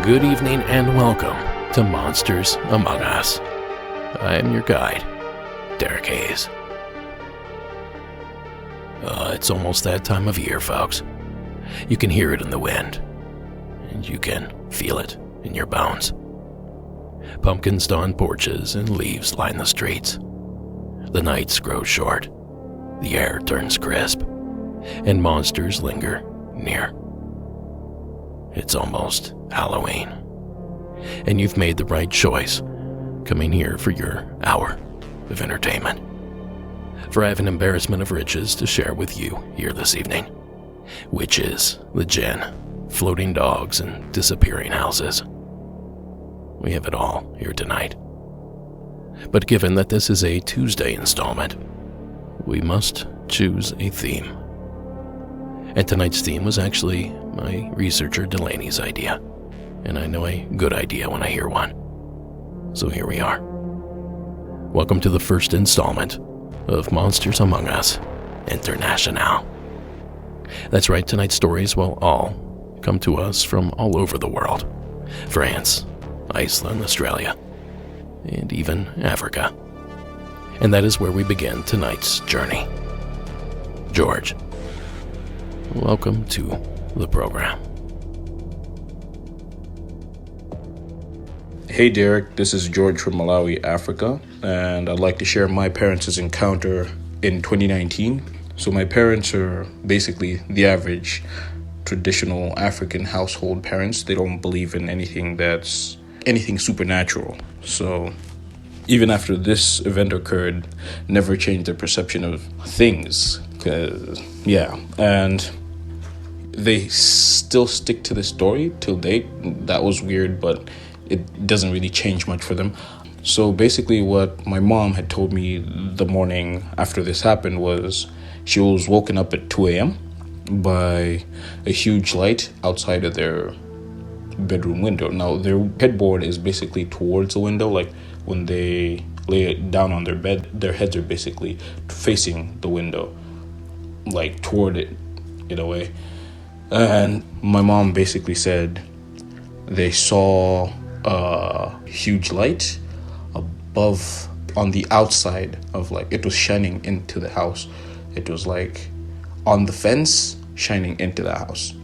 Good evening and welcome to Monsters Among Us. I am your guide, Derek Hayes. It's almost that time of year, folks. You can hear it in the wind, and you can feel it in your bones. Pumpkins don porches and leaves line the streets. The nights grow short, the air turns crisp, and monsters linger near. It's almost Halloween, and you've made the right choice coming here for your hour of entertainment. For I have an embarrassment of riches to share with you here this evening. Witches, the Djinn, floating dogs, and disappearing houses. We have it all here tonight. But given that this is a Tuesday installment, we must choose a theme. And tonight's theme was actually my researcher Delaney's idea, and I know a good idea when I hear one. So here we are. Welcome to the first installment of Monsters Among Us International. That's right, tonight's stories will all come to us from all over the world. France, Iceland, Australia, and even Africa. And that is where we begin tonight's journey. George, welcome to the program. Hey Derek, this is George from Malawi, Africa, and I'd like to share my parents' encounter in 2019. So my parents are basically the average traditional African household parents. They don't believe in anything supernatural. So even after this event occurred, never changed their perception of things. And they still stick to the story till date. That was weird, but it doesn't really change much for them. So basically what my mom had told me the morning after this happened was she was woken up at 2 a.m. by a huge light outside of their bedroom window. Now, their headboard is basically towards the window. Like when they lay down on their bed, their heads are basically facing the window, like toward it in a way. And my mom basically said they saw a huge light above on the outside of, like, it was shining into the house. It was like on the fence shining into the house.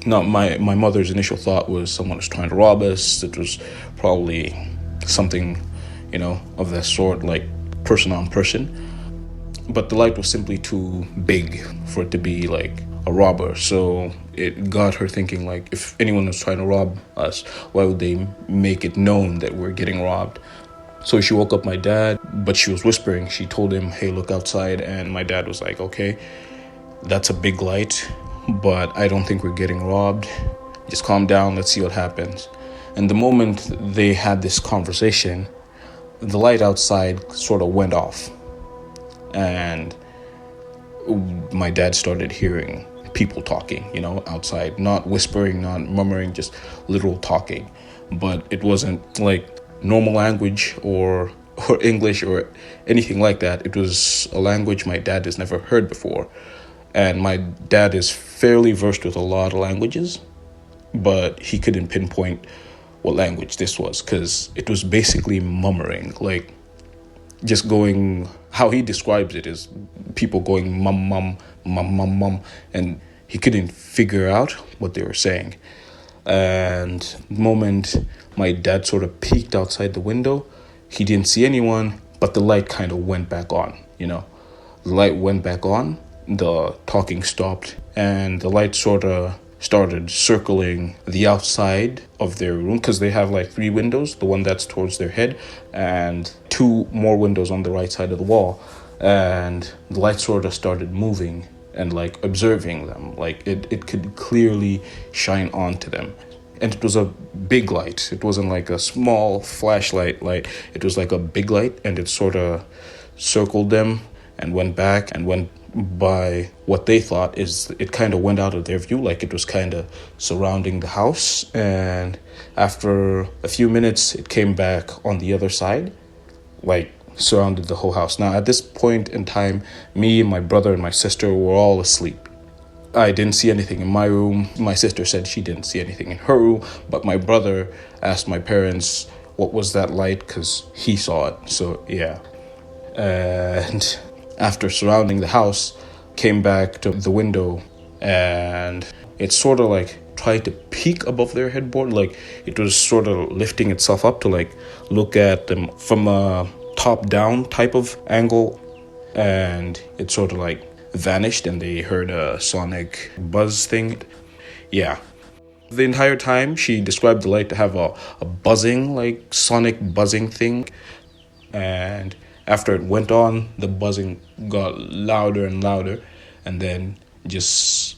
Now, my mother's initial thought was someone was trying to rob us. It was probably something, of that sort, like person on person. But the light was simply too big for it to be like a robber. So it got her thinking, like, if anyone was trying to rob us, why would they make it known that we're getting robbed? So she woke up my dad, but she was whispering. She told him, hey, look outside. And my dad was like, okay, that's a big light, but I don't think we're getting robbed. Just calm down. Let's see what happens. And the moment they had this conversation, the light outside sort of went off. And my dad started hearing people talking, outside, not whispering, not murmuring, just literal talking. But it wasn't like normal language or English or anything like that. It was a language my dad has never heard before. And my dad is fairly versed with a lot of languages, but he couldn't pinpoint what language this was, because it was basically murmuring, like just going, how he describes it is people going mum, mum, mum, mum, mum, and he couldn't figure out what they were saying. And the moment my dad sort of peeked outside the window, he didn't see anyone, but the light kind of went back on, The light went back on, the talking stopped, and the light sort of started circling the outside of their room, because they have like 3 windows, the one that's towards their head and 2 more windows on the right side of the wall. And the light sort of started moving and like observing them, like it could clearly shine onto them. And it was a big light. It wasn't like a small flashlight light. It was like a big light, and it sort of circled them and went back and went by what they thought is it kind of went out of their view, like it was kind of surrounding the house. And after a few minutes, it came back on the other side, like surrounded the whole house. Now, at this point in time, me and my brother and my sister were all asleep. I didn't see anything in my room. My sister said she didn't see anything in her room, but my brother asked my parents what was that light, because he saw it. So yeah. And after surrounding the house, came back to the window, and it sort of like tried to peek above their headboard, like it was sort of lifting itself up to like look at them from a top down type of angle. And it sort of like vanished, and they heard a sonic buzz thing. Yeah. The entire time, she described the light to have a buzzing, like sonic buzzing thing. And after it went on, the buzzing got louder and louder, and then just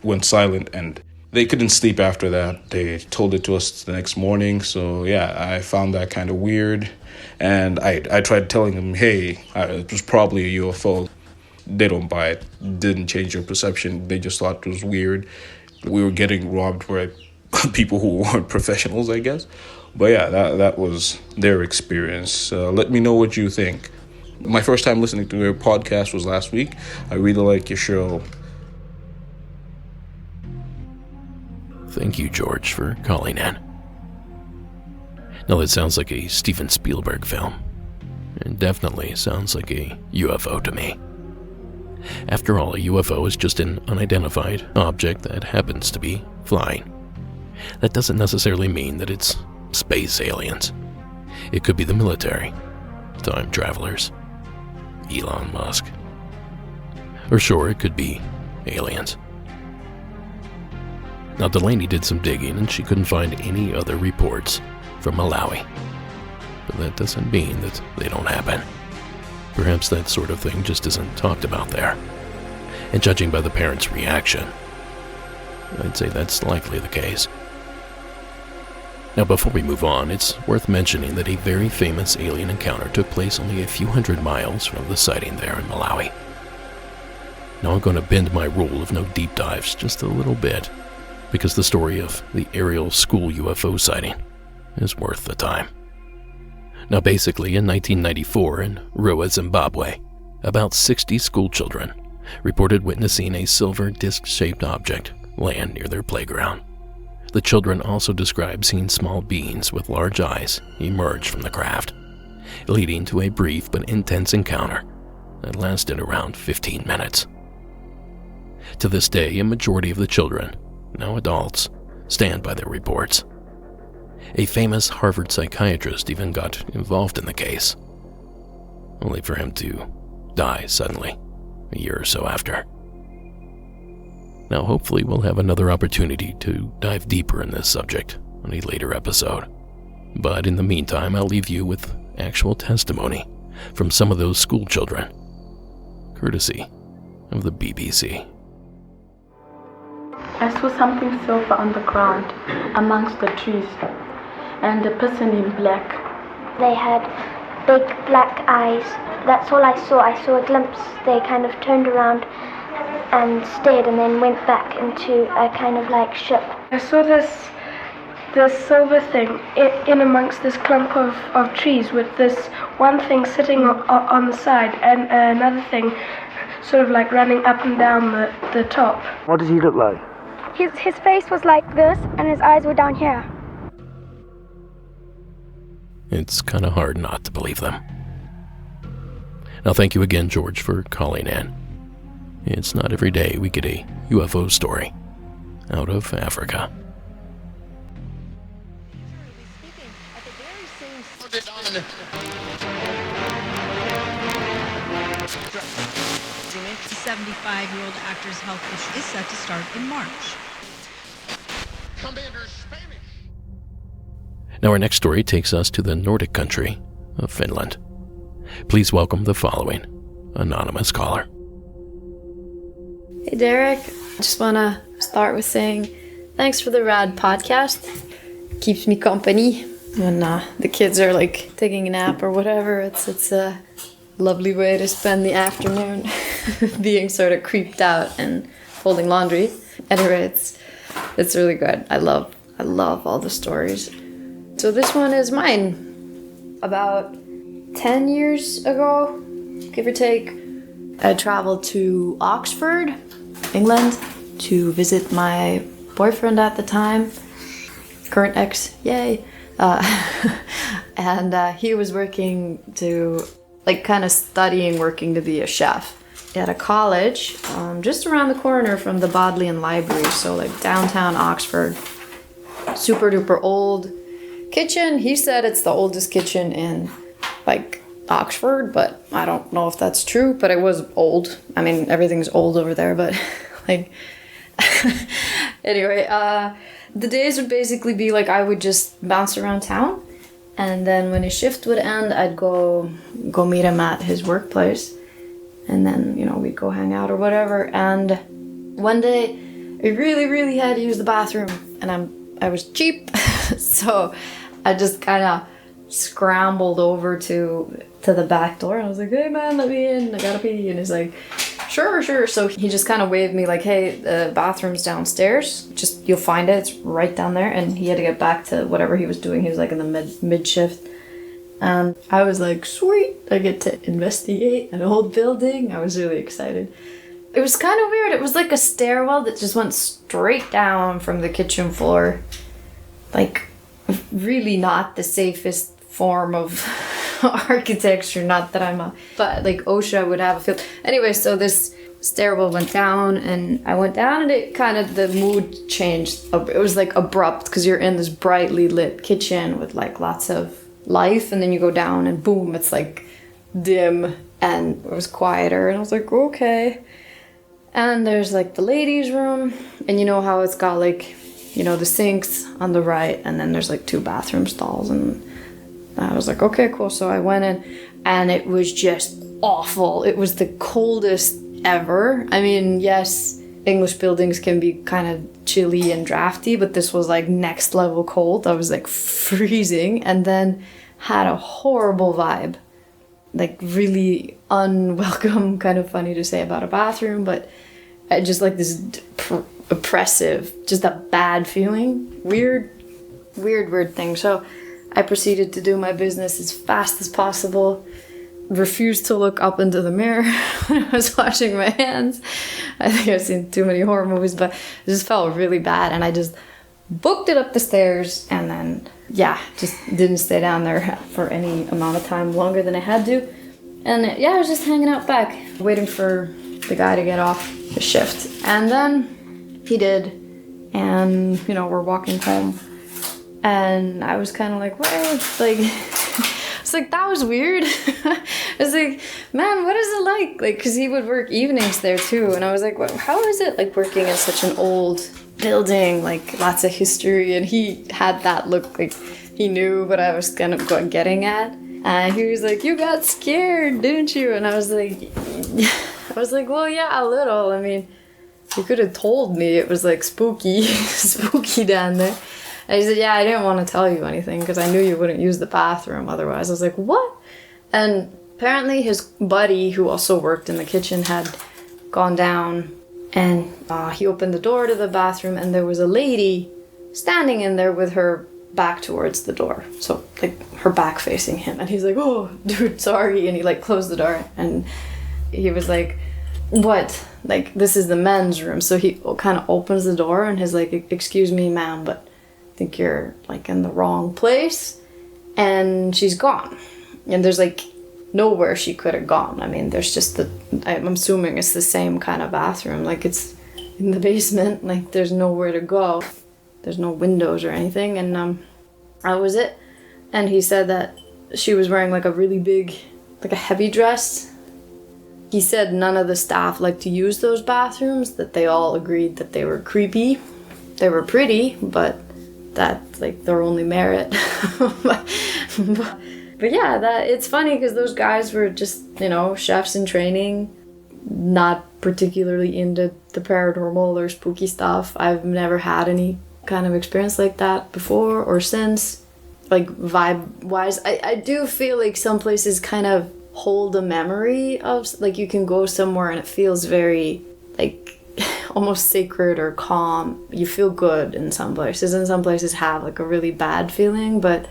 went silent, and they couldn't sleep after that. They told it to us the next morning. So yeah, I found that kind of weird. And I tried telling them, hey, it was probably a UFO. They don't buy it. Didn't change their perception. They just thought it was weird. We were getting robbed by people who weren't professionals, I guess. But yeah, that was their experience. Let me know what you think. My first time listening to your podcast was last week. I really like your show. Thank you, George, for calling in. Now that sounds like a Steven Spielberg film. It definitely sounds like a UFO to me. After all, a UFO is just an unidentified object that happens to be flying. That doesn't necessarily mean that it's space aliens. It could be the military, time travelers, Elon Musk. Or sure, it could be aliens. Now, Delaney did some digging, and she couldn't find any other reports from Malawi. But that doesn't mean that they don't happen. Perhaps that sort of thing just isn't talked about there. And judging by the parents' reaction, I'd say that's likely the case. Now, before we move on, it's worth mentioning that a very famous alien encounter took place only a few hundred miles from the sighting there in Malawi. Now, I'm going to bend my rule of no deep dives just a little bit, because the story of the aerial school UFO sighting is worth the time. Now, basically, in 1994 in Ruwa, Zimbabwe, about 60 schoolchildren reported witnessing a silver disc-shaped object land near their playground. The children also described seeing small beings with large eyes emerge from the craft, leading to a brief but intense encounter that lasted around 15 minutes. To this day, a majority of the children, now adults, stand by their reports. A famous Harvard psychiatrist even got involved in the case, only for him to die suddenly a year or so after. Now, hopefully we'll have another opportunity to dive deeper in this subject on a later episode. But in the meantime, I'll leave you with actual testimony from some of those school children, courtesy of the BBC. I saw something silver on the ground amongst the trees, and a person in black. They had big black eyes. That's all I saw. I saw a glimpse. They kind of turned around and stared, and then went back into a kind of like ship. I saw this silver thing in amongst this clump of trees, with this one thing sitting on the side and another thing sort of like running up and down the top. What does he look like? His face was like this, and his eyes were down here. It's kind of hard not to believe them. Now, thank you again, George, for calling in. It's not every day we get a UFO story out of Africa. The 75-year-old actor's health issue is set to start in March. Commander Spanish. Now our next story takes us to the Nordic country of Finland. Please welcome the following anonymous caller. Hey Derek, just want to start with saying thanks for the rad podcast. Keeps me company when the kids are like taking a nap or whatever. It's a lovely way to spend the afternoon being sort of creeped out and folding laundry. Anyway, it's really good. I love all the stories. So this one is mine. About 10 years ago, give or take, I traveled to Oxford, England, to visit my boyfriend at the time, current ex, yay. And he was working to, like, kind of studying working to be a chef at a college just around the corner from the Bodleian Library, so like downtown Oxford. Super duper old kitchen. He said it's the oldest kitchen in like Oxford, but I don't know if that's true, but it was old. I mean, everything's old over there, but like anyway, the days would basically be like I would just bounce around town, and then when his shift would end, I'd go meet him at his workplace, and then, you know, we'd go hang out or whatever. And one day I really had to use the bathroom, and I was cheap so I just kind of scrambled over to the back door, and I was like, hey man, let me in, I gotta pee. And he's like, sure. So he just kind of waved me like, hey, the bathroom's downstairs, just you'll find it, it's right down there. And he had to get back to whatever he was doing. He was like in the mid shift, and I was like, sweet, I get to investigate an old building. I was really excited. It was kind of weird. It was like a stairwell that just went straight down from the kitchen floor. Like, really not the safest form of architecture. Not that but like OSHA would have a field. Anyway, so this stairwell went down, and I went down, and it kind of, the mood changed. It was like abrupt, because you're in this brightly lit kitchen with like lots of life, and then you go down and boom, it's like dim, and it was quieter, and I was like, okay. And there's like the ladies' room, and you know how it's got like, you know, the sinks on the right, and then there's like 2 bathroom stalls, and I was like, okay, cool. So I went in, and it was just awful. It was the coldest ever. I mean, yes, English buildings can be kind of chilly and drafty, but this was like next level cold. I was like freezing, and then had a horrible vibe. Like really unwelcome, kind of funny to say about a bathroom, but I just like this oppressive, just a bad feeling. Weird thing. So I proceeded to do my business as fast as possible. Refused to look up into the mirror when I was washing my hands. I think I've seen too many horror movies, but it just felt really bad, and I just booked it up the stairs, and then just didn't stay down there for any amount of time longer than I had to. And I was just hanging out back, waiting for the guy to get off his shift. And then he did, and you know, we're walking home, and I was kind of like, well, like it's like, that was weird. I was like, man, what is it like? Like, because he would work evenings there too, and I was like, well, how is it like working in such an old building, like lots of history? And he had that look like he knew what I was kind of getting at. And he was like, you got scared, didn't you? And I was like, well, yeah, a little. I mean, you could have told me it was like spooky down there. And he said, yeah, I didn't want to tell you anything because I knew you wouldn't use the bathroom otherwise. I was like, what? And apparently his buddy, who also worked in the kitchen, had gone down, and he opened the door to the bathroom, and there was a lady standing in there with her back towards the door, so like her back facing him. And he's like, oh dude, sorry. And he like closed the door, and he was like, what, like this is the men's room. So he kind of opens the door, and he's like, excuse me ma'am, but I think you're like in the wrong place. And she's gone, and there's like nowhere she could have gone. I mean, there's just I'm assuming it's the same kind of bathroom, like it's in the basement, like there's nowhere to go. There's no windows or anything. And that was it. And he said that she was wearing like a really big, like a heavy dress. He said none of the staff liked to use those bathrooms, that they all agreed that they were creepy. They were pretty, but that's like their only merit. But yeah, it's funny because those guys were just, chefs in training, not particularly into the paranormal or spooky stuff. I've never had any kind of experience like that before or since. Like vibe-wise, I do feel like some places kind of hold a memory of, like, you can go somewhere and it feels very, like, almost sacred or calm. You feel good in some places, and some places have, like, a really bad feeling, but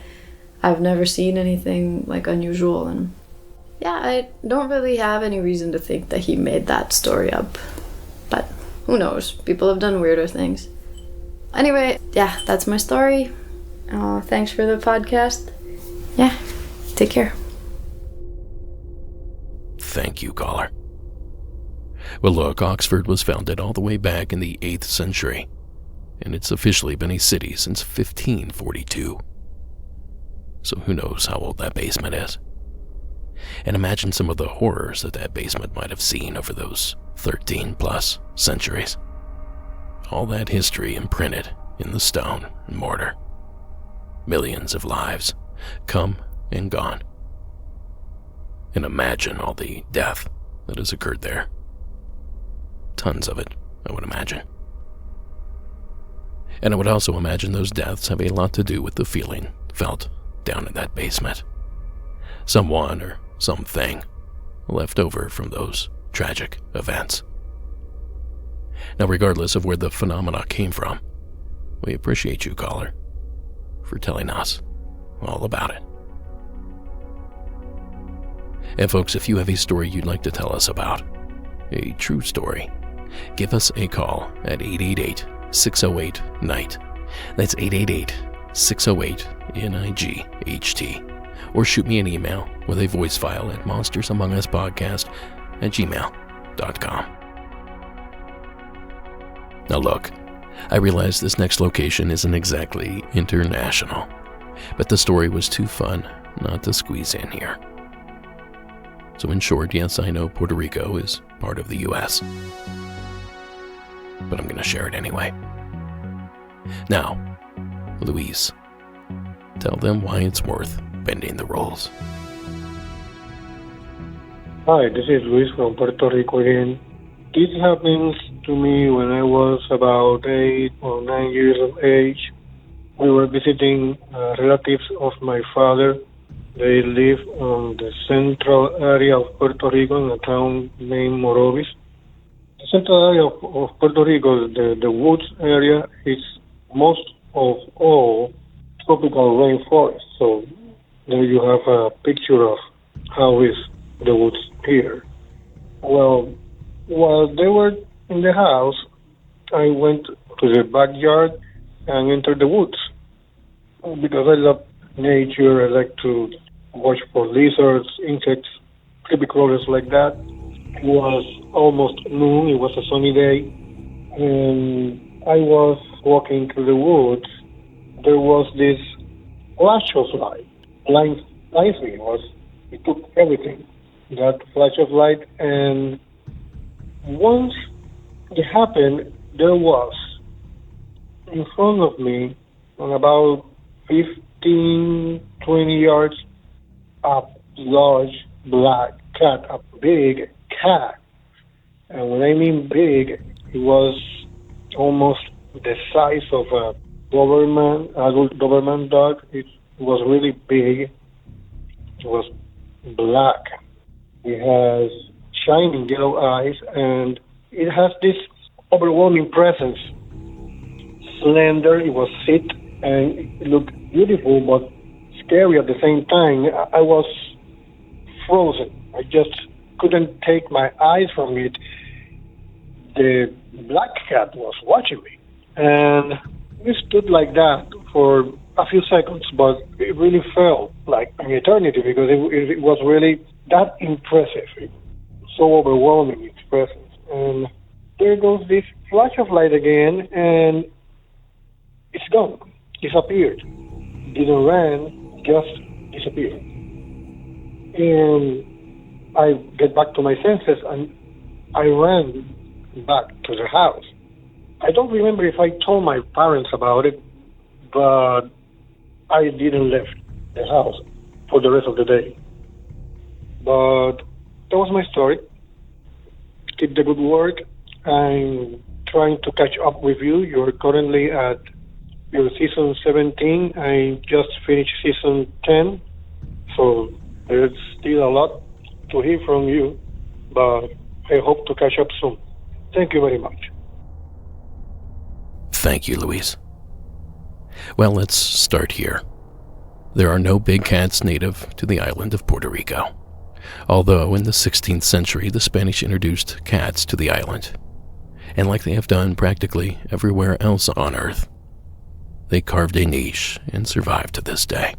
I've never seen anything, like, unusual. And yeah, I don't really have any reason to think that he made that story up. But who knows? People have done weirder things. Anyway, yeah, that's my story. Thanks for the podcast. Yeah, take care. Thank you, caller. Well, look, Oxford was founded all the way back in the 8th century, and it's officially been a city since 1542. So who knows how old that basement is. And imagine some of the horrors that basement might have seen over those 13-plus centuries. All that history imprinted in the stone and mortar. Millions of lives come and gone. And imagine all the death that has occurred there. Tons of it, I would imagine. And I would also imagine those deaths have a lot to do with the feeling felt down in that basement. Someone or something left over from those tragic events. Now, regardless of where the phenomena came from, we appreciate you, caller, for telling us all about it. And folks, if you have a story you'd like to tell us about, a true story, give us a call at 888-608-NIGHT. That's 888-608-NIGHT. Or shoot me an email with a voice file at monstersamonguspodcast@gmail.com. Now look, I realize this next location isn't exactly international, but the story was too fun not to squeeze in here. So in short, yes, I know Puerto Rico is part of the U.S., but I'm going to share it anyway. Now, Luis, tell them why it's worth bending the rules. Hi, this is Luis from Puerto Rico again. This happened to me when I was about 8 or 9 years of age. We were visiting relatives of my father. They live on the central area of Puerto Rico in a town named Murderous. The central area of Puerto Rico, the woods area, is most of all tropical rainforest. So there you have a picture of how is the woods here. Well, while they were in the house, I went to the backyard and entered the woods. Because I love nature, I like to watch for lizards, insects, creepy crawlers like that. It was almost noon, it was a sunny day, and I was walking through the woods. There was this flash of light, blindly, it took everything, that flash of light, and once it happened, there was in front of me, on about 15, 20 yards, a large black cat, a big cat. And when I mean big, it was almost the size of a adult Doberman dog. It was really big. It was black. It has shining yellow eyes, and it has this overwhelming presence. Slender, it was thick, and it looked beautiful, but scary at the same time. I was frozen. I just couldn't take my eyes from it. The black cat was watching me, and we stood like that for a few seconds, but it really felt like an eternity because it was really that impressive, so overwhelming, its presence. And there goes this flash of light again, and it's gone, disappeared. Didn't run, just disappeared. And I get back to my senses and I ran back to the house. I don't remember if I told my parents about it, but I didn't leave the house for the rest of the day. But that was my story. Keep the good work. I'm trying to catch up with you. You're currently at your season 17. I just finished season 10. So there's still a lot to hear from you, but I hope to catch up soon. Thank you very much. Thank you, Luis. Well, let's start here. There are no big cats native to the island of Puerto Rico, although in the 16th century the Spanish introduced cats to the island, and like they have done practically everywhere else on Earth, they carved a niche and survived to this day.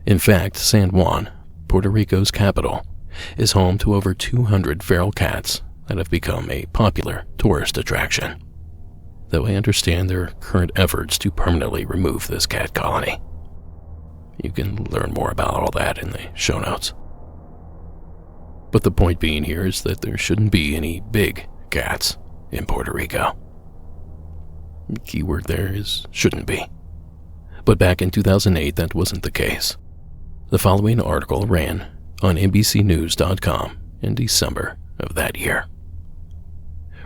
In fact, San Juan, Puerto Rico's capital, is home to over 200 feral cats that have become a popular tourist attraction, though I understand there are current efforts to permanently remove this cat colony. You can learn more about all that in the show notes. But the point being here is that there shouldn't be any big cats in Puerto Rico. The key word there is shouldn't be. But back in 2008, that wasn't the case. The following article ran on NBCnews.com in December of that year.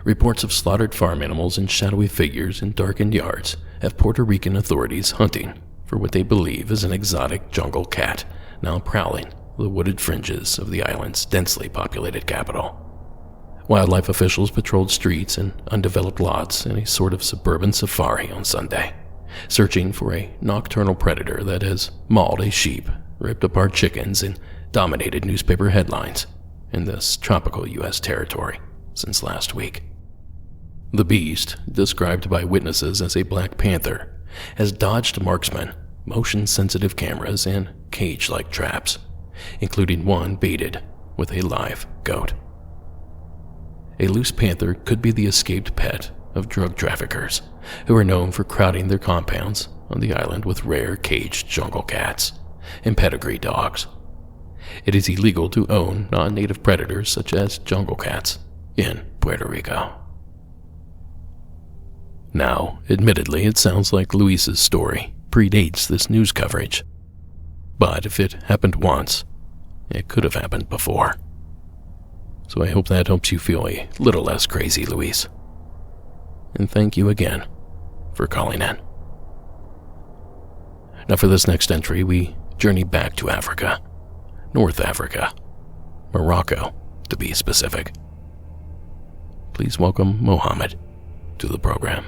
Reports of slaughtered farm animals and shadowy figures in darkened yards have Puerto Rican authorities hunting for what they believe is an exotic jungle cat now prowling the wooded fringes of the island's densely populated capital. Wildlife officials patrolled streets and undeveloped lots in a sort of suburban safari on Sunday, searching for a nocturnal predator that has mauled a sheep, ripped apart chickens, and dominated newspaper headlines in this tropical U.S. territory since last week. The beast, described by witnesses as a black panther, has dodged marksmen, motion-sensitive cameras, and cage-like traps, including one baited with a live goat. A loose panther could be the escaped pet of drug traffickers who are known for crowding their compounds on the island with rare caged jungle cats and pedigree dogs. It is illegal to own non-native predators such as jungle cats in Puerto Rico. Now, admittedly, it sounds like Luis's story predates this news coverage. But if it happened once, it could have happened before. So I hope that helps you feel a little less crazy, Luis. And thank you again for calling in. Now for this next entry, we journey back to Africa. North Africa. Morocco, to be specific. Please welcome Mohammed to the program.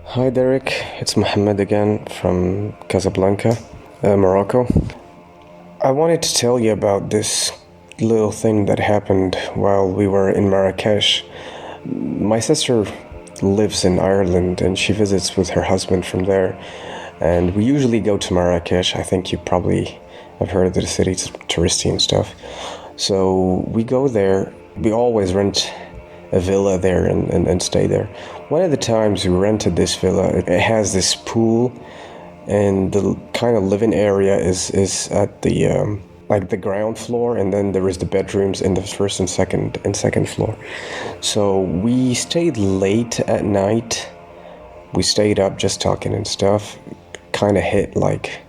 Hi Derek, it's Mohammed again from Casablanca, Morocco. I wanted to tell you about this little thing that happened while we were in Marrakesh. My sister lives in Ireland and she visits with her husband from there. And we usually go to Marrakesh. I think you probably have heard of the city, it's touristy and stuff. So we go there. We always rent a villa there and stay there. One of the times we rented this villa, it has this pool, and the kind of living area is at the like the ground floor, and then there is the bedrooms in the first and second floor. So we stayed late at night. We stayed up just talking and stuff. Kind of hit like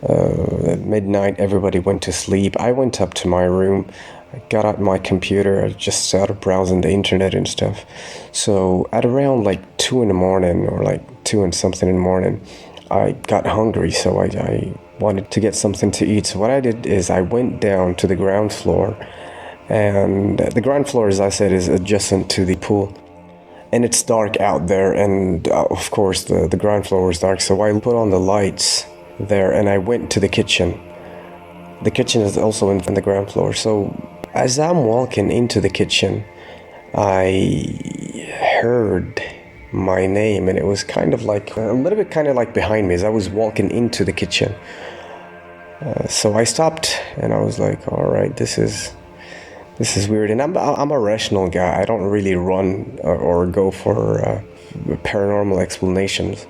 at midnight. Everybody went to sleep. I went up to my room. I got out my computer. I just started browsing the internet and stuff. So at around like 2 in the morning, or like 2 and something in the morning, I got hungry, so I wanted to get something to eat. So what I did is I went down to the ground floor, and the ground floor, as I said, is adjacent to the pool. And it's dark out there, and of course the ground floor was dark, so I put on the lights there, and I went to the kitchen. The kitchen is also in the ground floor, so as I'm walking into the kitchen, I heard my name, and it was kind of like a little bit kind of like behind me as I was walking into the kitchen. So I stopped and I was like, all right, this is weird. And I'm a rational guy. I don't really run or go for paranormal explanations.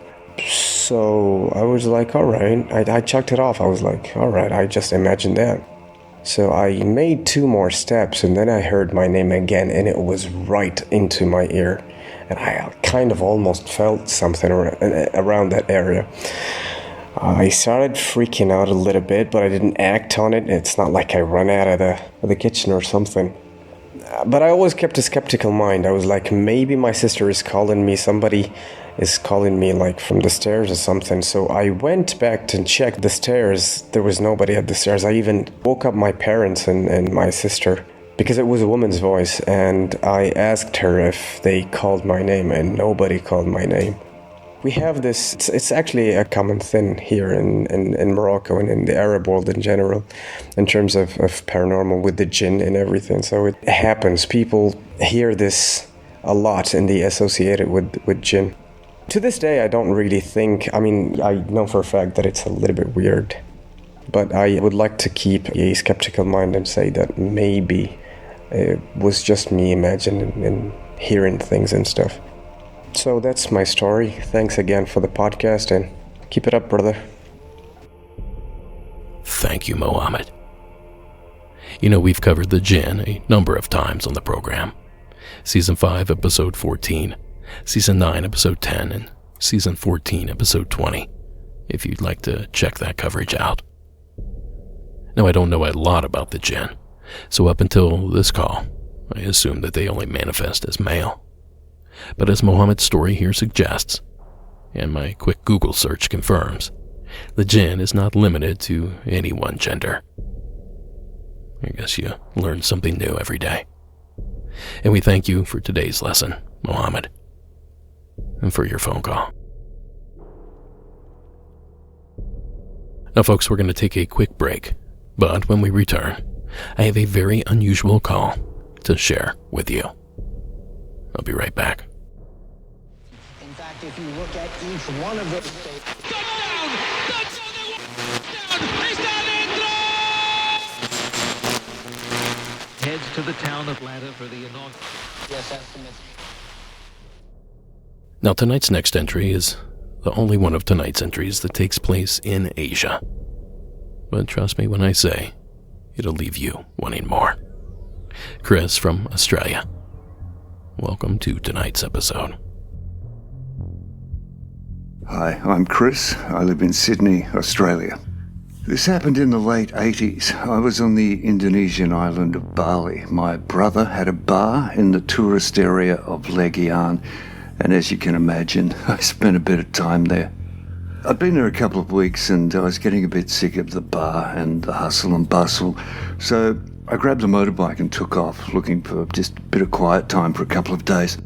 So I was like, all right, I checked it off. I was like, all right, I just imagined that. So I made 2 more steps, and then I heard my name again, and it was right into my ear. And I kind of almost felt something around that area. I started freaking out a little bit, but I didn't act on it. It's not like I ran out of the kitchen or something. But I always kept a skeptical mind. I was like, maybe my sister is calling me. Somebody is calling me, like, from the stairs or something. So I went back to check the stairs. There was nobody at the stairs. I even woke up my parents and my sister because it was a woman's voice. And I asked her if they called my name, and nobody called my name. We have this, it's actually a common thing here in Morocco and in the Arab world in general, in terms of paranormal with the Djinn and everything. So it happens. People hear this a lot and they associate it with Djinn. To this day, I don't really think, I mean, I know for a fact that it's a little bit weird, but I would like to keep a skeptical mind and say that maybe it was just me imagining and hearing things and stuff. So that's my story. Thanks again for the podcast, and keep it up, brother. Thank you, Mohammed. You know, we've covered the Djinn a number of times on the program. Season 5, Episode 14, Season 9, Episode 10, and Season 14, Episode 20, if you'd like to check that coverage out. Now, I don't know a lot about the Djinn, so up until this call, I assumed that they only manifest as male. But as Mohammed's story here suggests, and my quick Google search confirms, the Djinn is not limited to any one gender. I guess you learn something new every day. And we thank you for today's lesson, Mohammed, and for your phone call. Now, folks, we're going to take a quick break, but when we return, I have a very unusual call to share with you. I'll be right back. In fact, if you look at each one of those states... Heads to the town of Atlanta for the inaugural... Yes, estimates. Now, tonight's next entry is the only one of tonight's entries that takes place in Asia. But trust me when I say, it'll leave you wanting more. Chris from Australia. Welcome to tonight's episode. Hi, I'm Chris. I live in Sydney, Australia. This happened in the late 80s. I was on the Indonesian island of Bali. My brother had a bar in the tourist area of Legian, and as you can imagine, I spent a bit of time there. I'd been there a couple of weeks and I was getting a bit sick of the bar and the hustle and bustle, so I grabbed a motorbike and took off, looking for just a bit of quiet time for a couple of days.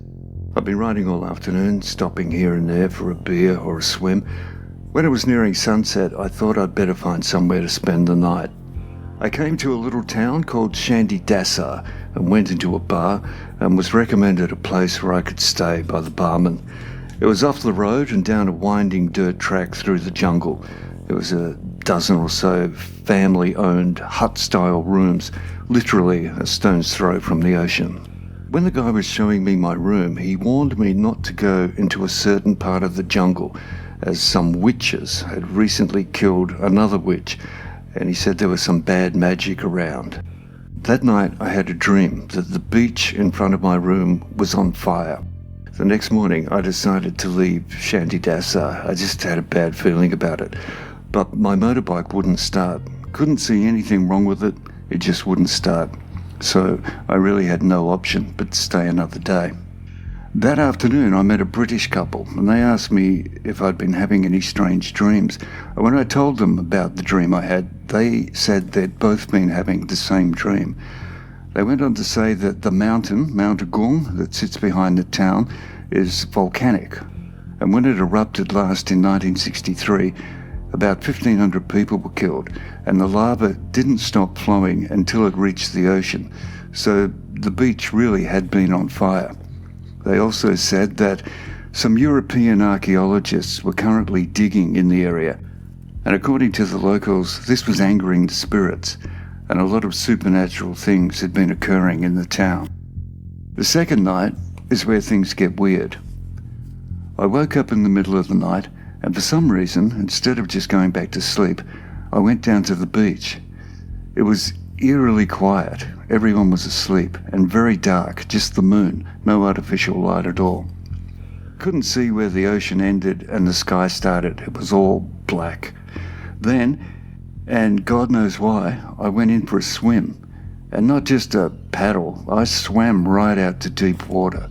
I'd been riding all afternoon, stopping here and there for a beer or a swim. When it was nearing sunset, I thought I'd better find somewhere to spend the night. I came to a little town called Shandy Dasar and went into a bar and was recommended a place where I could stay by the barman. It was off the road and down a winding dirt track through the jungle. There was a dozen or so family-owned hut-style rooms, literally a stone's throw from the ocean. When the guy was showing me my room, he warned me not to go into a certain part of the jungle, as some witches had recently killed another witch, and he said there was some bad magic around. That night I had a dream that the beach in front of my room was on fire. The next morning I decided to leave Shandy Dasar. I just had a bad feeling about it. But my motorbike wouldn't start. Couldn't see anything wrong with it. It just wouldn't start. So I really had no option but to stay another day. That afternoon I met a British couple and they asked me if I'd been having any strange dreams. And when I told them about the dream I had, they said they'd both been having the same dream. They went on to say that the mountain, Mount Agung, that sits behind the town, is volcanic. And when it erupted last in 1963, about 1,500 people were killed, and the lava didn't stop flowing until it reached the ocean. So the beach really had been on fire. They also said that some European archaeologists were currently digging in the area, and according to the locals, this was angering the spirits, and a lot of supernatural things had been occurring in the town. The second night is where things get weird. I woke up in the middle of the night, and for some reason, instead of just going back to sleep, I went down to the beach. It was eerily quiet. Everyone was asleep and very dark, just the moon, no artificial light at all. Couldn't see where the ocean ended and the sky started. It was all black. Then, and God knows why, I went in for a swim. And not just a paddle, I swam right out to deep water.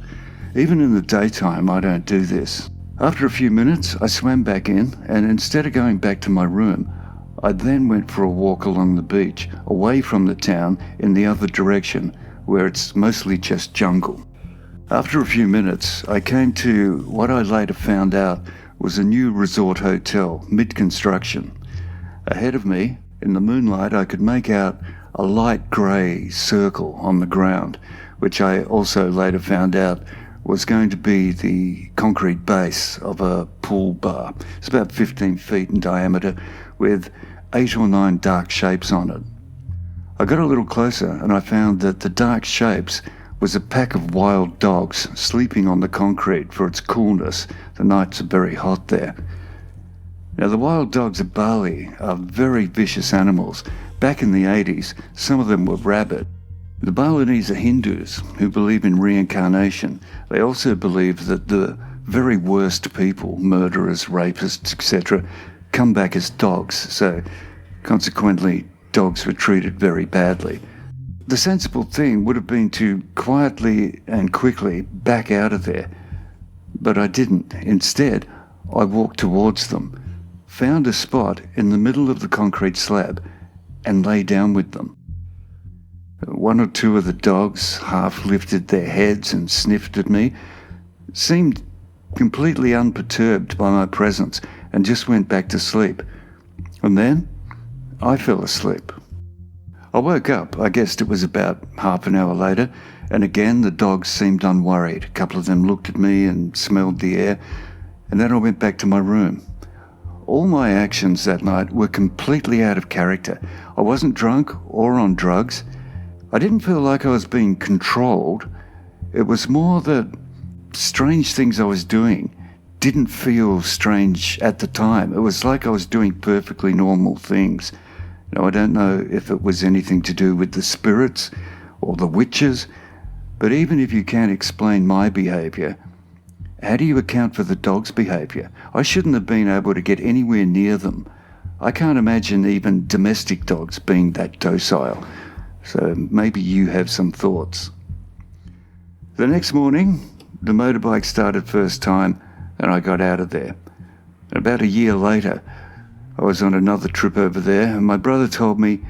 Even in the daytime, I don't do this. After a few minutes, I swam back in, and instead of going back to my room, I then went for a walk along the beach, away from the town, in the other direction, where it's mostly just jungle. After a few minutes, I came to what I later found out was a new resort hotel, mid-construction. Ahead of me, in the moonlight, I could make out a light grey circle on the ground, which I also later found out was going to be the concrete base of a pool bar. It's about 15 feet in diameter with 8 or 9 dark shapes on it. I got a little closer and I found that the dark shapes was a pack of wild dogs sleeping on the concrete for its coolness. The nights are very hot there. Now, the wild dogs of Bali are very vicious animals. Back in the 80s, some of them were rabid. The Balinese are Hindus who believe in reincarnation. They also believe that the very worst people, murderers, rapists, etc., come back as dogs, so consequently dogs were treated very badly. The sensible thing would have been to quietly and quickly back out of there, but I didn't. Instead, I walked towards them, found a spot in the middle of the concrete slab, and lay down with them. 1 or 2 of the dogs half lifted their heads and sniffed at me, seemed completely unperturbed by my presence, and just went back to sleep. And then I fell asleep. I woke up, I guessed it was about half an hour later, and again the dogs seemed unworried. A couple of them looked at me and smelled the air, and then I went back to my room. All my actions that night were completely out of character. I wasn't drunk or on drugs. I didn't feel like I was being controlled. It was more that strange things I was doing didn't feel strange at the time. It was like I was doing perfectly normal things. Now, I don't know if it was anything to do with the spirits or the witches, but even if you can't explain my behaviour, how do you account for the dog's behaviour? I shouldn't have been able to get anywhere near them. I can't imagine even domestic dogs being that docile. So maybe you have some thoughts. The next morning, the motorbike started first time and I got out of there. About a year later, I was on another trip over there and my brother told me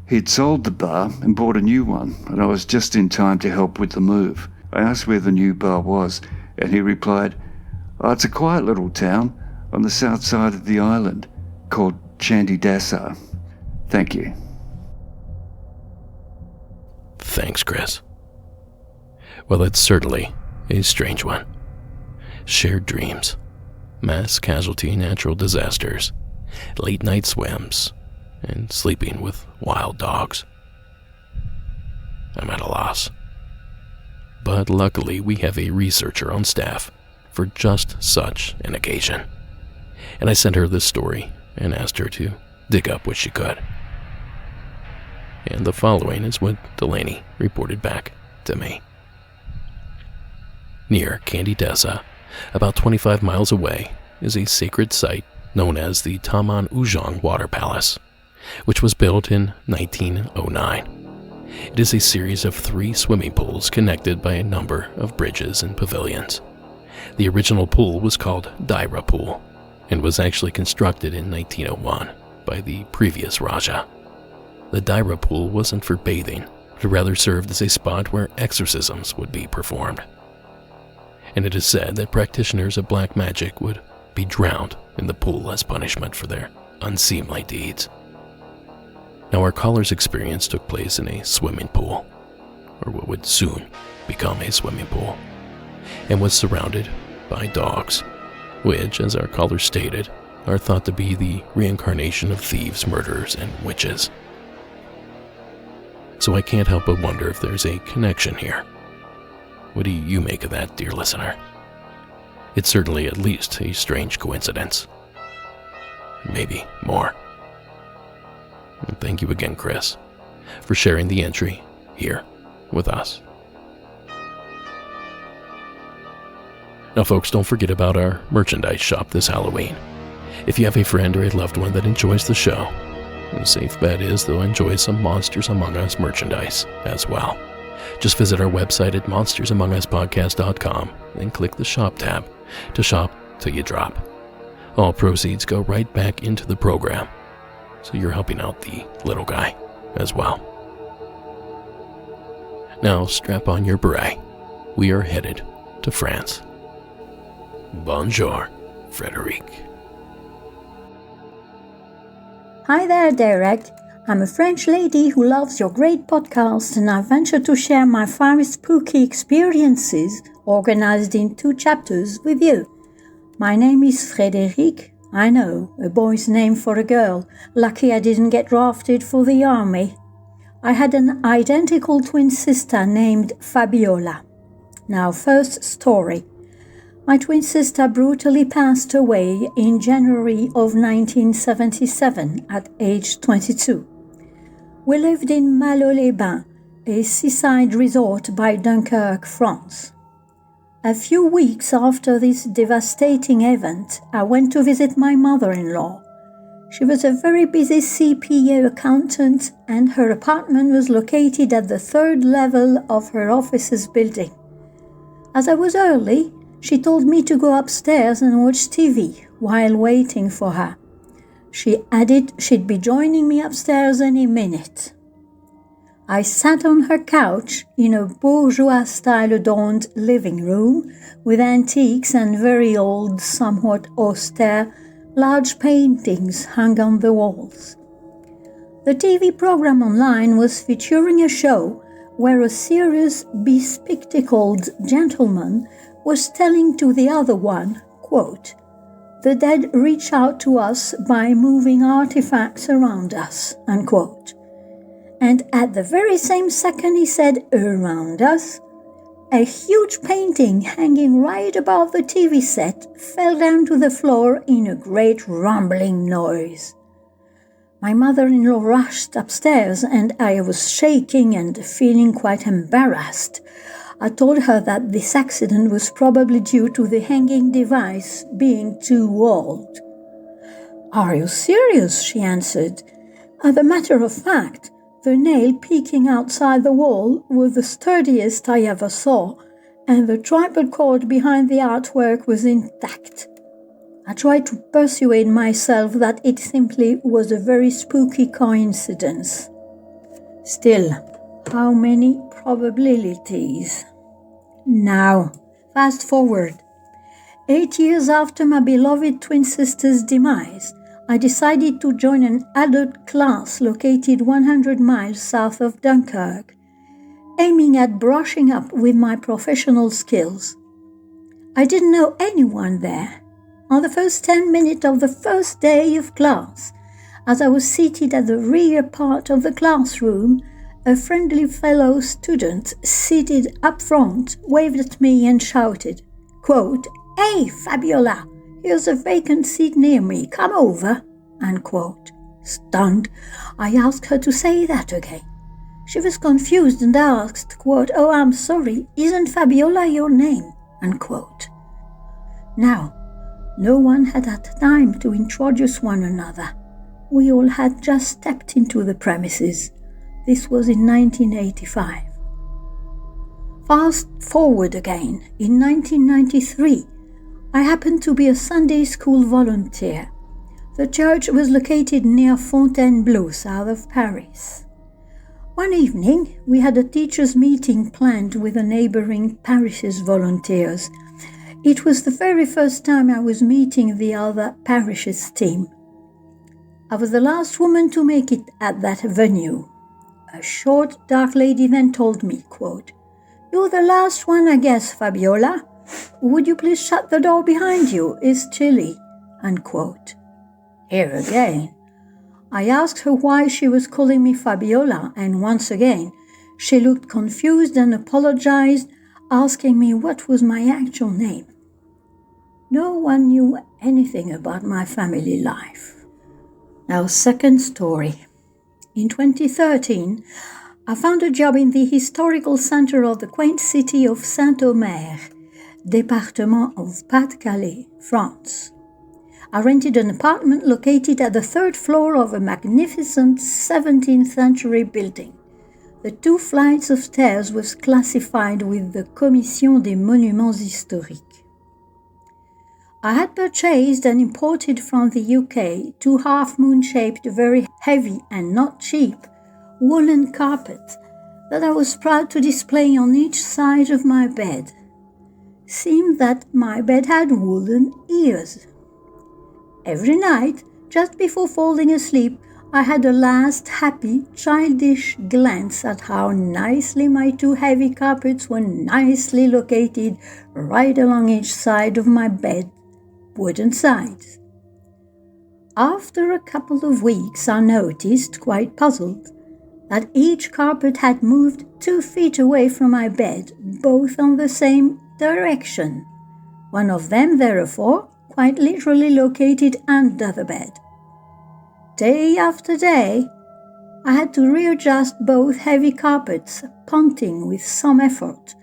he'd sold the bar and bought a new one, and I was just in time to help with the move. I asked where the new bar was, and he replied, "Oh, it's a quiet little town on the south side of the island called Chandidasa. Thank you." Thanks, Chris. Well, it's certainly a strange one. Shared dreams, mass casualty natural disasters, late night swims, and sleeping with wild dogs. I'm at a loss. But luckily we have a researcher on staff for just such an occasion. And I sent her this story and asked her to dig up what she could. And the following is what Delaney reported back to me. Near Candidasa, about 25 miles away, is a sacred site known as the Taman Ujong Water Palace, which was built in 1909. It is a series of 3 swimming pools connected by a number of bridges and pavilions. The original pool was called Daira Pool and was actually constructed in 1901 by the previous Raja. The Daira Pool wasn't for bathing, but rather served as a spot where exorcisms would be performed. And it is said that practitioners of black magic would be drowned in the pool as punishment for their unseemly deeds. Now, our caller's experience took place in a swimming pool, or what would soon become a swimming pool, and was surrounded by dogs, which, as our caller stated, are thought to be the reincarnation of thieves, murderers, and witches. So I can't help but wonder if there's a connection here. What do you make of that, dear listener? It's certainly at least a strange coincidence. Maybe more. And thank you again, Chris. for sharing the entry here with us. Now, folks, don't forget about our merchandise shop this Halloween. If you have a friend or a loved one that enjoys the show, a safe bet is they'll enjoy some Monsters Among Us merchandise as well. Just visit our website at monstersamonguspodcast.com and click the shop tab to shop till you drop. All proceeds go right back into the program, so you're helping out the little guy as well. Now strap on your beret. We are headed to France. Bonjour, Frederic. Hi there, Derek. I'm a French lady who loves your great podcast, and I venture to share my 5 spooky experiences organized in 2 chapters with you. My name is Frédéric. I know, a boy's name for a girl. Lucky I didn't get drafted for the army. I had an identical twin sister named Fabiola. Now, first story. My twin sister brutally passed away in January of 1977 at age 22. We lived in Malo-les-Bains, a seaside resort by Dunkirk, France. A few weeks after this devastating event, I went to visit my mother-in-law. She was a very busy CPA accountant, and her apartment was located at the 3rd level of her office's building. As I was early, she told me to go upstairs and watch TV while waiting for her. She added she'd be joining me upstairs any minute. I sat on her couch in a bourgeois-style adorned living room with antiques and very old, somewhat austere, large paintings hung on the walls. The TV program online was featuring a show where a serious, bespectacled gentleman was telling to the other one, quote, "The dead reach out to us by moving artifacts around us," unquote. And at the very same second he said, "around us," a huge painting hanging right above the TV set fell down to the floor in a great rumbling noise. My mother-in-law rushed upstairs, and I was shaking and feeling quite embarrassed. I told her that this accident was probably due to the hanging device being too old. "Are you serious?" she answered. "As a matter of fact, the nail peeking outside the wall was the sturdiest I ever saw, and the tripod cord behind the artwork was intact." I tried to persuade myself that it simply was a very spooky coincidence. Still, how many probabilities? Now, fast forward. 8 years after my beloved twin sister's demise, I decided to join an adult class located 100 miles south of Dunkirk, aiming at brushing up with my professional skills. I didn't know anyone there. On the first 10 minutes of the first day of class, as I was seated at the rear part of the classroom, a friendly fellow student seated up front waved at me and shouted, quote, "Hey, Fabiola, here's a vacant seat near me, come over," unquote. Stunned, I asked her to say that again. She was confused and asked, quote, "Oh, I'm sorry, isn't Fabiola your name?" unquote. Now, no one had had time to introduce one another. We all had just stepped into the premises. This was in 1985. Fast forward again, in 1993, I happened to be a Sunday school volunteer. The church was located near Fontainebleau, south of Paris. One evening, we had a teachers' meeting planned with the neighboring parishes' volunteers. It was the very first time I was meeting the other parishes' team. I was the last woman to make it at that venue. A short, dark lady then told me, quote, "You're the last one, I guess, Fabiola. Would you please shut the door behind you? It's chilly," unquote. Here again, I asked her why she was calling me Fabiola, and once again, she looked confused and apologized, asking me what was my actual name. No one knew anything about my family life. Now, second story. in 2013, I found a job in the historical center of the quaint city of Saint-Omer, département of Pas-de-Calais, France. I rented an apartment located at the third floor of a magnificent 17th century building. The 2 flights of stairs was classified with the Commission des Monuments Historiques. I had purchased and imported from the UK 2 half-moon-shaped, very heavy and not cheap woolen carpets that I was proud to display on each side of my bed. Seemed that my bed had woolen ears. Every night, just before falling asleep, I had a last happy, childish glance at how nicely my 2 heavy carpets were nicely located right along each side of my bed, wooden sides. After a couple of weeks, I noticed, quite puzzled, that each carpet had moved 2 feet away from my bed, both on the same direction. One of them, therefore, quite literally located under the bed. Day after day, I had to readjust both heavy carpets, panting with some effort,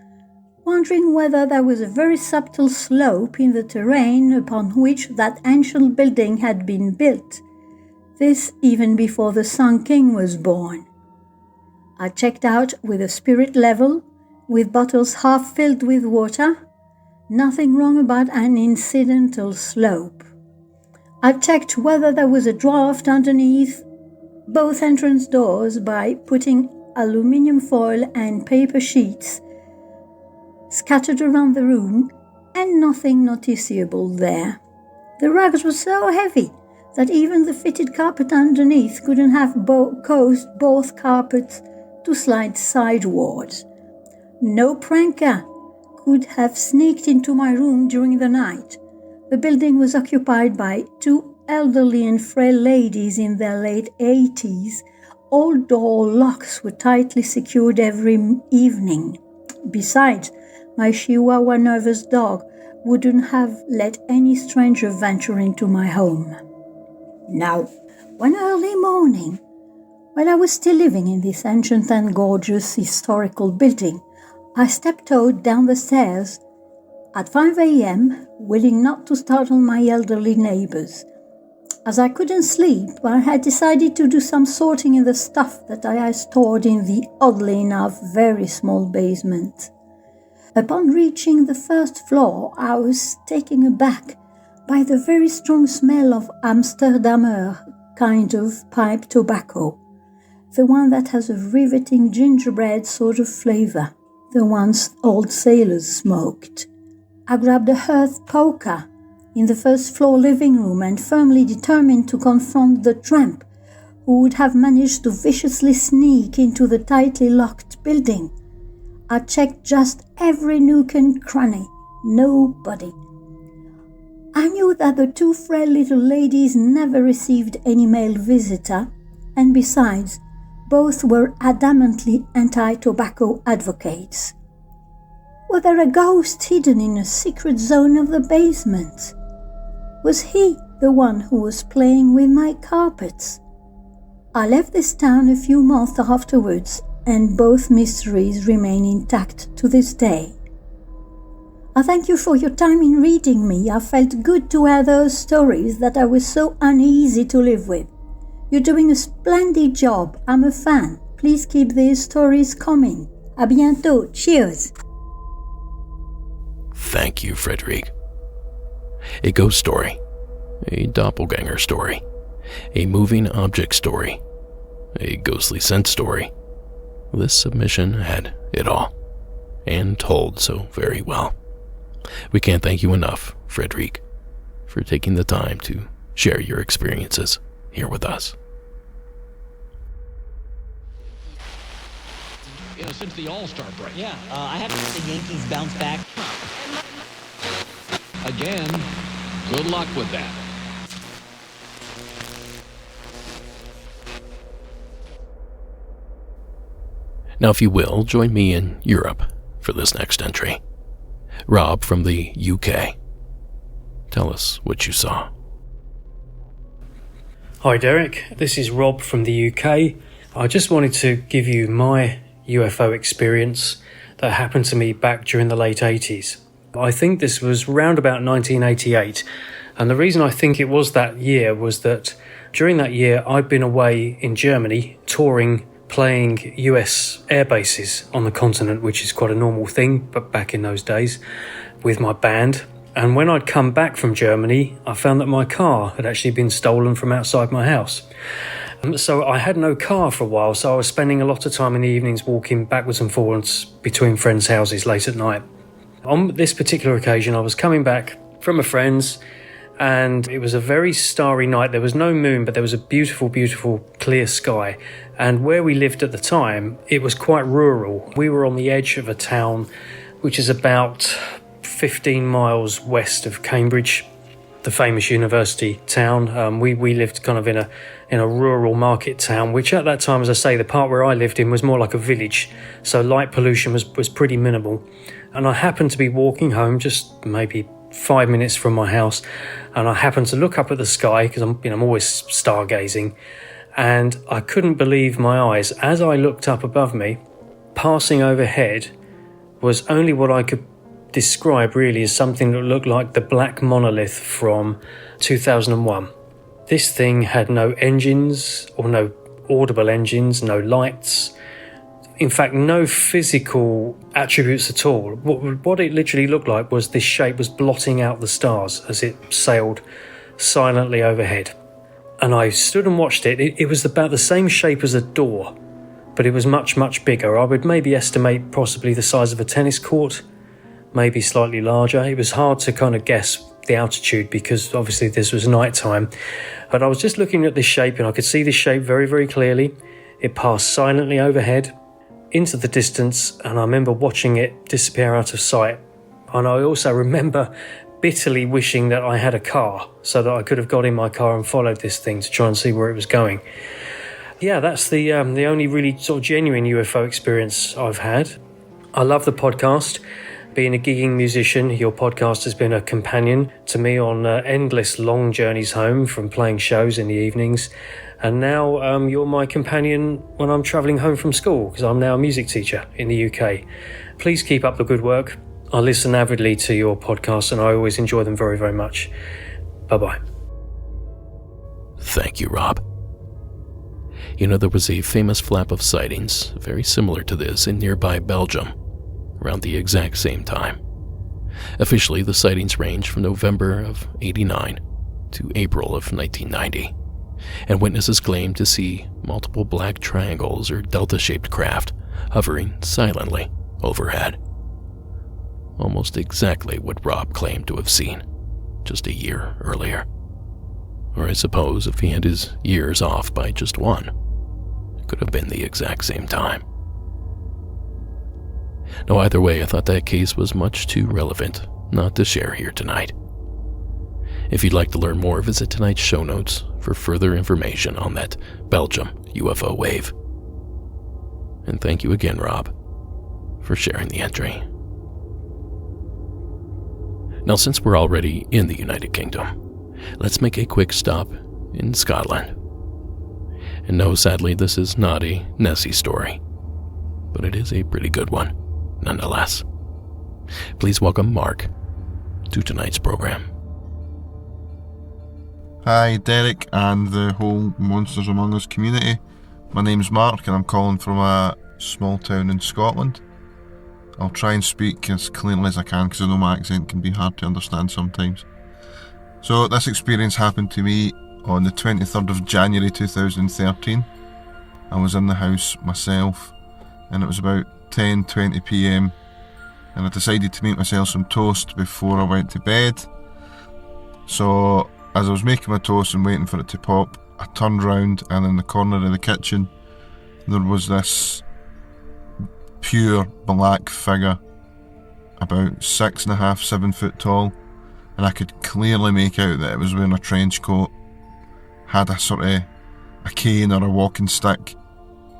wondering whether there was a very subtle slope in the terrain upon which that ancient building had been built. This even before the Sun King was born. I checked out with a spirit level, with bottles half filled with water. Nothing wrong about an incidental slope. I checked whether there was a draft underneath both entrance doors by putting aluminium foil and paper sheets scattered around the room, and nothing noticeable there. The rugs were so heavy that even the fitted carpet underneath couldn't have caused both carpets to slide sidewards. No pranker could have sneaked into my room during the night. The building was occupied by 2 elderly and frail ladies in their late 80s. All door locks were tightly secured every evening. Besides, my Chihuahua nervous dog wouldn't have let any stranger venture into my home. Now, one early morning, while I was still living in this ancient and gorgeous historical building, I stepped-toed down the stairs at 5 a.m., willing not to startle my elderly neighbors. As I couldn't sleep, I had decided to do some sorting in the stuff that I had stored in the, oddly enough, very small basement. Upon reaching the first floor, I was taken aback by the very strong smell of Amsterdamer kind of pipe tobacco, the one that has a riveting gingerbread sort of flavor, the ones old sailors smoked. I grabbed a hearth poker in the first floor living room and firmly determined to confront the tramp who would have managed to viciously sneak into the tightly locked building. I checked just every nook and cranny. Nobody. I knew that the 2 frail little ladies never received any male visitor, and besides, both were adamantly anti-tobacco advocates. Was there a ghost hidden in a secret zone of the basement? Was he the one who was playing with my carpets? I left this town a few months afterwards, and both mysteries remain intact to this day. I thank you for your time in reading me. I felt good to hear those stories that I was so uneasy to live with. You're doing a splendid job. I'm a fan. Please keep these stories coming. À bientôt. Cheers. Thank you, Frederic. A ghost story, a doppelganger story, a moving object story, a ghostly scent story. This submission had it all, and told so very well. We can't thank you enough, Frederic, for taking the time to share your experiences here with us. Since the All-Star break. Yeah, I have to see the Yankees bounce back. Again, good luck with that. Now, if you will, join me in Europe for this next entry. Rob from the UK. Tell us what you saw. Hi Derek, this is Rob from the UK. I just wanted to give you my UFO experience that happened to me back during the late 80s. I think this was round about 1988, and the reason I think it was that year was that during that year I'd been away in Germany touring, playing US air bases on the continent, which is quite a normal thing but back in those days, with my band. And when I'd come back from Germany, I found that my car had actually been stolen from outside my house. So I had no car for a while, so I was spending a lot of time in the evenings walking backwards and forwards between friends' houses late at night. On this particular occasion, I was coming back from a friend's, and it was a very starry night. There was no moon, but there was a beautiful, beautiful clear sky. And where we lived at the time, it was quite rural. We were on the edge of a town which is about 15 miles west of Cambridge, the famous university town. We lived kind of in a rural market town, which at that time, as I say, the part where I lived in was more like a village, so light pollution was pretty minimal. And I happened to be walking home just maybe 5 minutes from my house, and I happened to look up at the sky because I'm always stargazing, and I couldn't believe my eyes. As I looked up above me, passing overhead was only what I could describe really as something that looked like the black monolith from 2001. This thing had no engines, or no audible engines, no lights. In fact, no physical attributes at all. What it literally looked like was this shape was blotting out the stars as it sailed silently overhead. And I stood and watched it. It was about the same shape as a door, but it was much, much bigger. I would maybe estimate possibly the size of a tennis court, maybe slightly larger. It was hard to kind of guess the altitude because obviously this was nighttime. But I was just looking at this shape and I could see this shape very, very clearly. It passed silently overhead into the distance, and I remember watching it disappear out of sight. And I also remember bitterly wishing that I had a car so that I could have got in my car and followed this thing to try and see where it was going. Yeah, that's the only really sort of genuine UFO experience I've had. I love the podcast. Being a gigging musician, your podcast has been a companion to me on endless long journeys home from playing shows in the evenings. And now you're my companion when I'm travelling home from school, because I'm now a music teacher in the UK. Please keep up the good work. I listen avidly to your podcasts and I always enjoy them very, very much. Bye-bye. Thank you, Rob. You know, there was a famous flap of sightings very similar to this in nearby Belgium around the exact same time. Officially, the sightings range from November of '89 to April of 1990. And witnesses claim to see multiple black triangles or delta-shaped craft hovering silently overhead. Almost exactly what Rob claimed to have seen just a year earlier. Or I suppose if he had his years off by just one, it could have been the exact same time. Now, either way, I thought that case was much too relevant not to share here tonight. If you'd like to learn more, visit tonight's show notes for further information on that Belgium UFO wave. And thank you again, Rob, for sharing the entry. Now, since we're already in the United Kingdom, let's make a quick stop in Scotland. And no, sadly, this is not a Nessie story, but it is a pretty good one, nonetheless. Please welcome Mark to tonight's program. Hi, Derek and the whole Monsters Among Us community. My name's Mark and I'm calling from a small town in Scotland. I'll try and speak as clearly as I can because I know my accent can be hard to understand sometimes. So this experience happened to me on the 23rd of January 2013. I was in the house myself and it was about 10:20 PM and I decided to make myself some toast before I went to bed. So as I was making my toast and waiting for it to pop, I turned round and in the corner of the kitchen there was this pure black figure about 6.5, 7 foot tall, and I could clearly make out that it was wearing a trench coat, had a sort of a cane or a walking stick,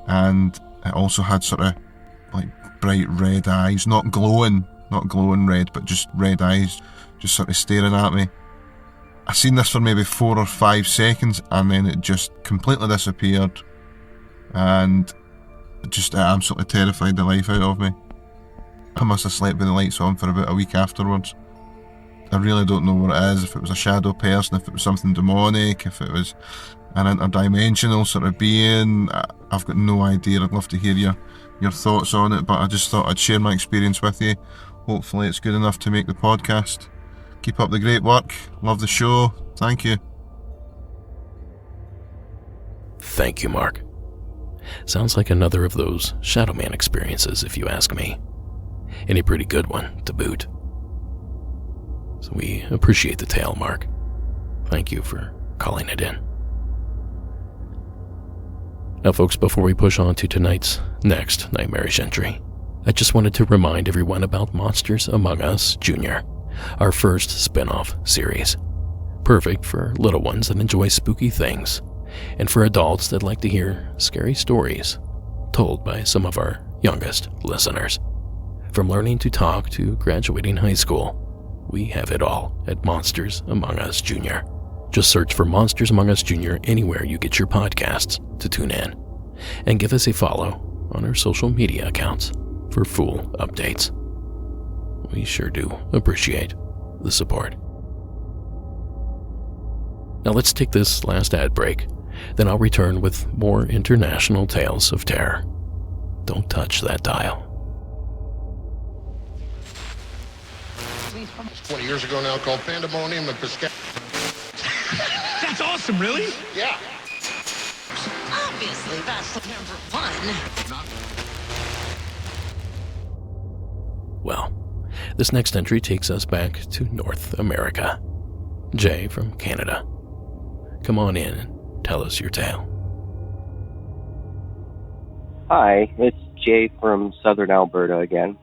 and it also had sort of like bright red eyes, not glowing red, but just red eyes, just sort of staring at me. I seen this for maybe 4 or 5 seconds and then it just completely disappeared, and just it absolutely terrified the life out of me. I must have slept with the lights on for about a week afterwards. I really don't know what it is, if it was a shadow person, if it was something demonic, if it was an interdimensional sort of being. I've got no idea. I'd love to hear your thoughts on it, but I just thought I'd share my experience with you. Hopefully it's good enough to make the podcast. Keep up the great work. Love the show. Thank you. Thank you, Mark. Sounds like another of those Shadow Man experiences, if you ask me. And a pretty good one, to boot. So we appreciate the tale, Mark. Thank you for calling it in. Now, folks, before we push on to tonight's next nightmarish entry, I just wanted to remind everyone about Monsters Among Us Jr., our first spin-off series. Perfect for little ones that enjoy spooky things, and for adults that like to hear scary stories told by some of our youngest listeners. From learning to talk to graduating high school, we have it all at Monsters Among Us Jr. Just search for Monsters Among Us Jr. anywhere you get your podcasts to tune in, and give us a follow on our social media accounts for full updates. We sure do appreciate the support. Now let's take this last ad break, then I'll return with more international tales of terror. Don't touch that dial. 20 years ago now, called Pandemonium and Piscata. That's awesome, really? Yeah. Obviously, that's number one. Well, this next entry takes us back to North America. Jay from Canada. Come on in and tell us your tale. Hi, it's Jay from Southern Alberta again.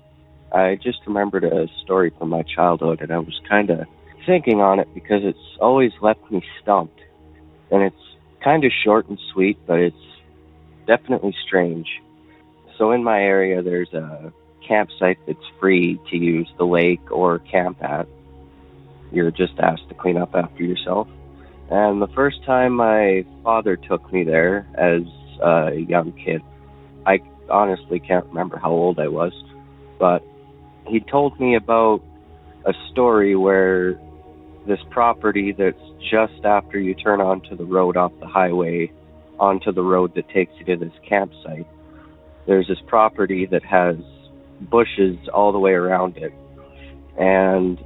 I just remembered a story from my childhood, and I was kind of thinking on it because it's always left me stumped. And it's kind of short and sweet, but it's definitely strange. So in my area, there's a campsite that's free to use the lake or camp at. You're just asked to clean up after yourself. And the first time my father took me there as a young kid, I honestly can't remember how old I was, but he told me about a story where this property that's just after you turn onto the road off the highway, onto the road that takes you to this campsite, there's this property that has bushes all the way around it. And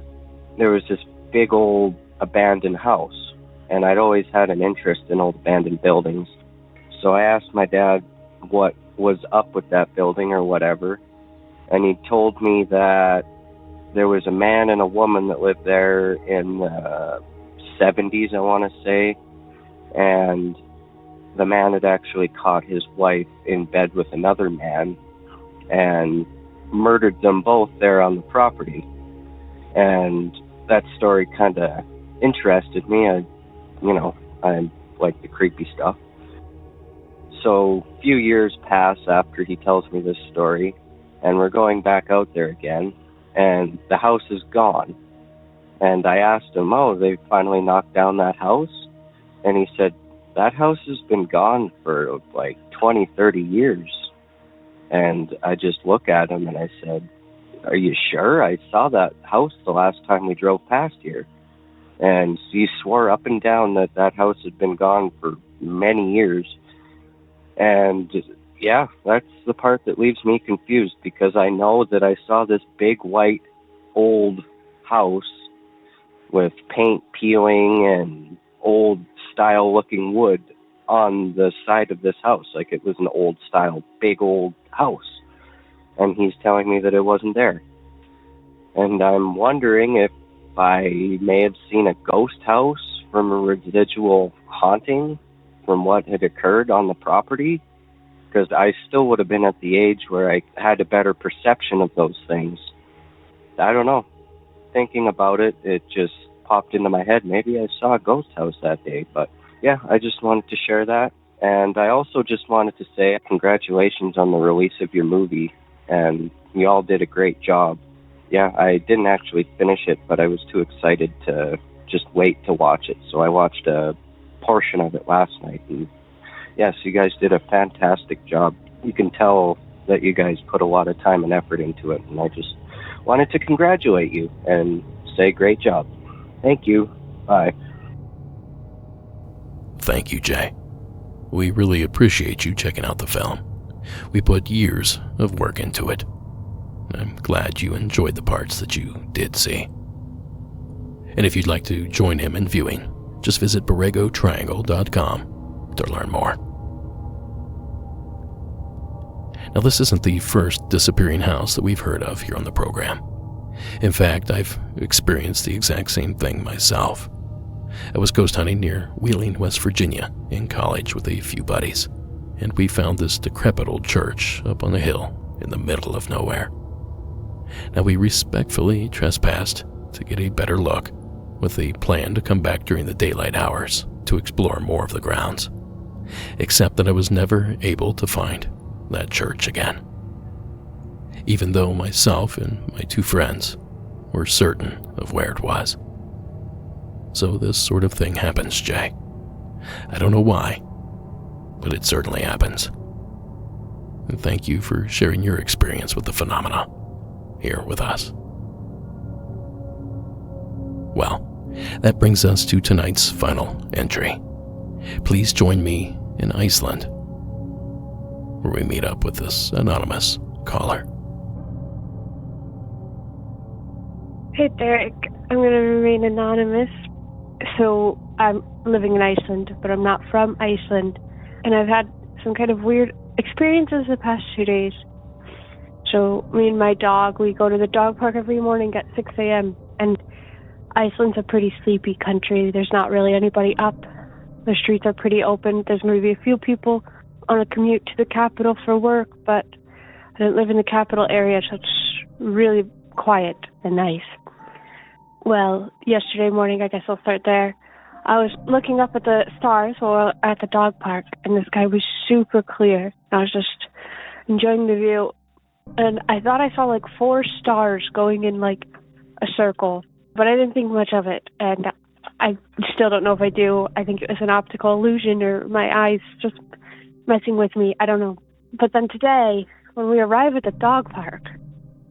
there was this big old abandoned house. And I'd always had an interest in old abandoned buildings. So I asked my dad what was up with that building or whatever. And he told me that there was a man and a woman that lived there in the 70s, I want to say. And the man had actually caught his wife in bed with another man and murdered them both there on the property. And that story kind of interested me. I like the creepy stuff. So a few years pass after he tells me this story, and we're going back out there again, and the house is gone. And I asked him, they finally knocked down that house? And he said, that house has been gone for like 20, 30 years. And I just look at him and I said, are you sure? I saw that house the last time we drove past here. And he swore up and down that that house had been gone for many years. And yeah, that's the part that leaves me confused, because I know that I saw this big white old house with paint peeling and old style looking wood on the side of this house. Like it was an old style, big old house. And he's telling me that it wasn't there. And I'm wondering if I may have seen a ghost house from a residual haunting from what had occurred on the property, because I still would have been at the age where I had a better perception of those things. I don't know. Thinking about it, it just popped into my head. Maybe I saw a ghost house that day, but yeah, I just wanted to share that. And I also just wanted to say congratulations on the release of your movie, and you all did a great job. Yeah, I didn't actually finish it, but I was too excited to just wait to watch it. So I watched a portion of it last night, and yes, you guys did a fantastic job. You can tell that you guys put a lot of time and effort into it, and I just wanted to congratulate you and say great job. Thank you. Bye. Thank you, Jay. We really appreciate you checking out the film. We put years of work into it. I'm glad you enjoyed the parts that you did see. And if you'd like to join him in viewing, just visit borregotriangle.com to learn more. Now, this isn't the first disappearing house that we've heard of here on the program. In fact, I've experienced the exact same thing myself. I was ghost hunting near Wheeling, West Virginia in college with a few buddies, and we found this decrepit old church up on a hill in the middle of nowhere. Now, we respectfully trespassed to get a better look, with the plan to come back during the daylight hours to explore more of the grounds, except that I was never able to find that church again, even though myself and my two friends were certain of where it was. So this sort of thing happens, Jay. I don't know why, but it certainly happens. And thank you for sharing your experience with the phenomena here with us. Well, that brings us to tonight's final entry. Please join me in Iceland, where we meet up with this anonymous caller. Hey Derek, I'm going to remain anonymous. So I'm living in Iceland, but I'm not from Iceland. And I've had some kind of weird experiences the past 2 days. So me and my dog, we go to the dog park every morning at 6 a.m. And Iceland's a pretty sleepy country. There's not really anybody up. The streets are pretty open. There's maybe a few people on a commute to the capital for work, but I don't live in the capital area, so it's really quiet and nice. Well, yesterday morning, I guess I'll start there. I was looking up at the stars while at the dog park, and the sky was super clear. I was just enjoying the view, and I thought I saw like 4 stars going in like a circle, but I didn't think much of it, and I still don't know if I do. I think it was an optical illusion or my eyes just messing with me. I don't know. But then today, when we arrive at the dog park,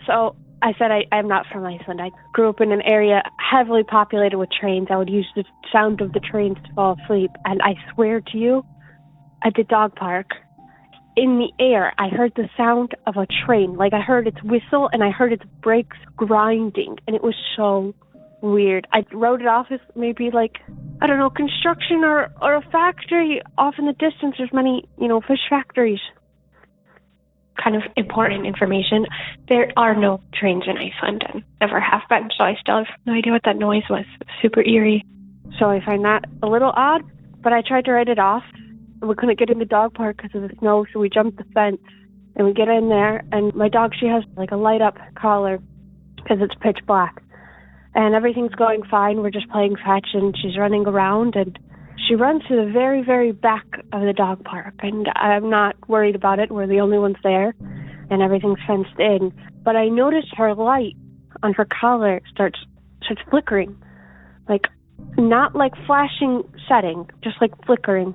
so I said I'm not from Iceland. I grew up in an area heavily populated with trains. I would use the sound of the trains to fall asleep. And I swear to you, at the dog park, in the air, I heard the sound of a train. Like, I heard its whistle and I heard its brakes grinding. And it was so weird. I wrote it off as maybe like, I don't know, construction or a factory. Off in the distance, there's many, fish factories. Kind of important information. There are no trains in Iceland and never have been, so I still have no idea what that noise was. It's super eerie. So I find that a little odd, but I tried to write it off. We couldn't get in the dog park because of the snow, so we jumped the fence and we get in there, and my dog, she has like a light up collar because it's pitch black. And everything's going fine. We're just playing fetch and she's running around, and she runs to the very, very back of the dog park, and I'm not worried about it. We're the only ones there, and everything's fenced in. But I noticed her light on her collar starts flickering, like not like flashing setting, just like flickering.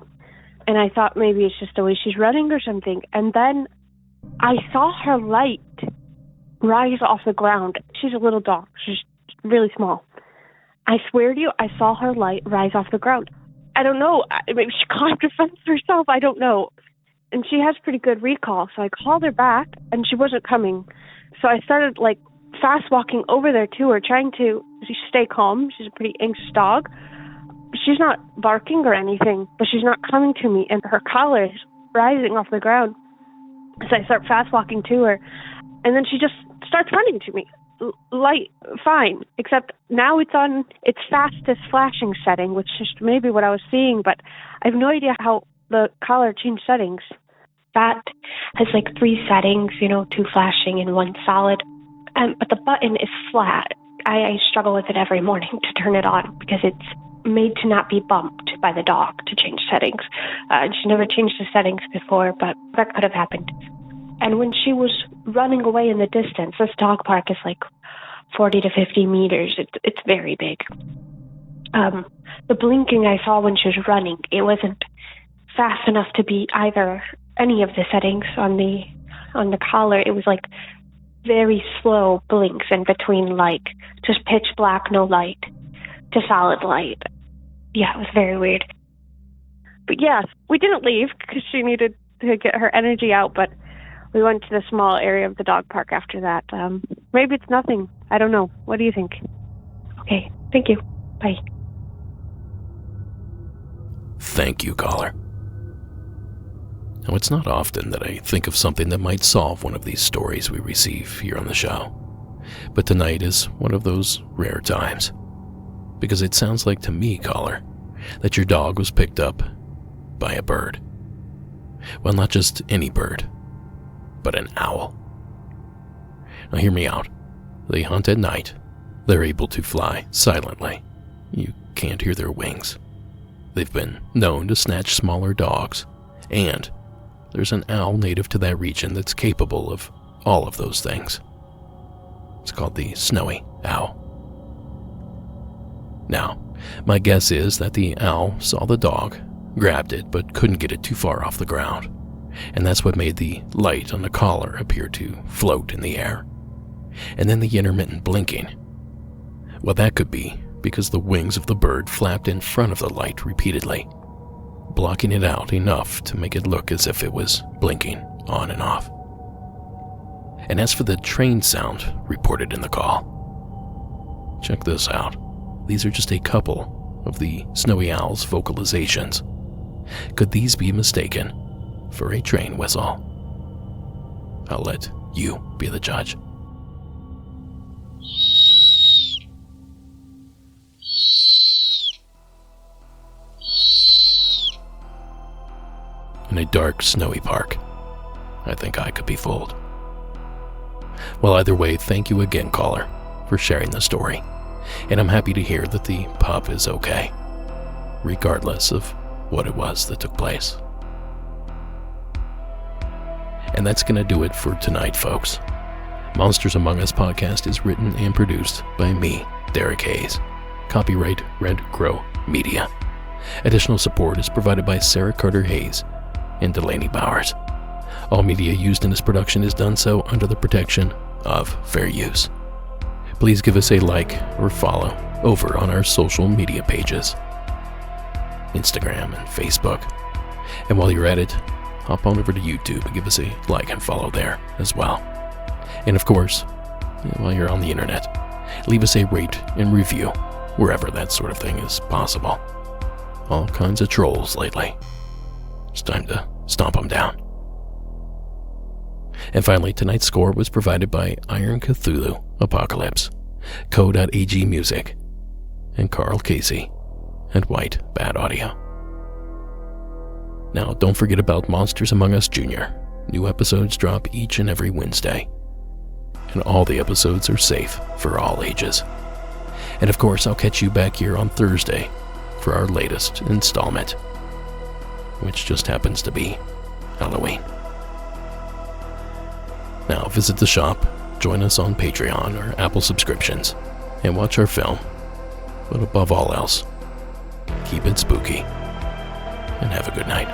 And I thought maybe it's just the way she's running or something. And then I saw her light rise off the ground. She's a little dog. She's really small. I swear to you, I saw her light rise off the ground. I don't know. Maybe she climbed a fence herself. I don't know. And she has pretty good recall. So I called her back, and she wasn't coming. So I started, like, fast walking over there to her, trying to stay calm. She's a pretty anxious dog. She's not barking or anything, but she's not coming to me. And her collar is rising off the ground. So I start fast walking to her. And then she just starts running to me. Light, fine, except now it's on its fastest flashing setting, which is maybe what I was seeing, but I have no idea how the collar changed settings. That has like 3 settings, 2 flashing and 1 solid, but the button is flat. I struggle with it every morning to turn it on because it's made to not be bumped by the dog to change settings. She never changed the settings before, but that could have happened. And when she was running away in the distance, this dog park is like 40 to 50 meters. It's very big. The blinking I saw when she was running, it wasn't fast enough to be either any of the settings on the collar. It was like very slow blinks in between, like just pitch black, no light, to solid light. Yeah, it was very weird. But yes, we didn't leave because she needed to get her energy out, but we went to the small area of the dog park after that. Maybe it's nothing. I don't know. What do you think? Okay, thank you. Bye. Thank you, caller. Now, it's not often that I think of something that might solve one of these stories we receive here on the show. But tonight is one of those rare times. Because it sounds like to me, caller, that your dog was picked up by a bird. Well, not just any bird, but an owl. Now hear me out. They hunt at night. They're able to fly silently. You can't hear their wings. They've been known to snatch smaller dogs. And there's an owl native to that region that's capable of all of those things. It's called the snowy owl. Now, my guess is that the owl saw the dog, grabbed it, but couldn't get it too far off the ground. And that's what made the light on the collar appear to float in the air. And then the intermittent blinking. Well, that could be because the wings of the bird flapped in front of the light repeatedly, blocking it out enough to make it look as if it was blinking on and off. And as for the train sound reported in the call, check this out. These are just a couple of the snowy owl's vocalizations. Could these be mistaken for a train whistle? I'll let you be the judge. In a dark, snowy park, I think I could be fooled. Well, either way, thank you again, caller, for sharing the story. And I'm happy to hear that the pup is okay, regardless of what it was that took place. And that's going to do it for tonight, folks. Monsters Among Us podcast is written and produced by me, Derek Hayes. Copyright Red Crow Media. Additional support is provided by Sarah Carter Hayes and Delaney Bowers. All media used in this production is done so under the protection of fair use. Please give us a like or follow over on our social media pages, Instagram and Facebook. And while you're at it, hop on over to YouTube and give us a like and follow there as well. And of course, while you're on the internet, leave us a rate and review wherever that sort of thing is possible. All kinds of trolls lately. It's time to stomp them down. And finally, tonight's score was provided by Iron Cthulhu Apocalypse, Co.ag Music, and Carl Casey and White Bad Audio. Now, don't forget about Monsters Among Us Jr. New episodes drop each and every Wednesday, and all the episodes are safe for all ages. And of course, I'll catch you back here on Thursday for our latest installment, which just happens to be Halloween. Now, visit the shop, join us on Patreon or Apple subscriptions, and watch our film. But above all else, keep it spooky, and have a good night.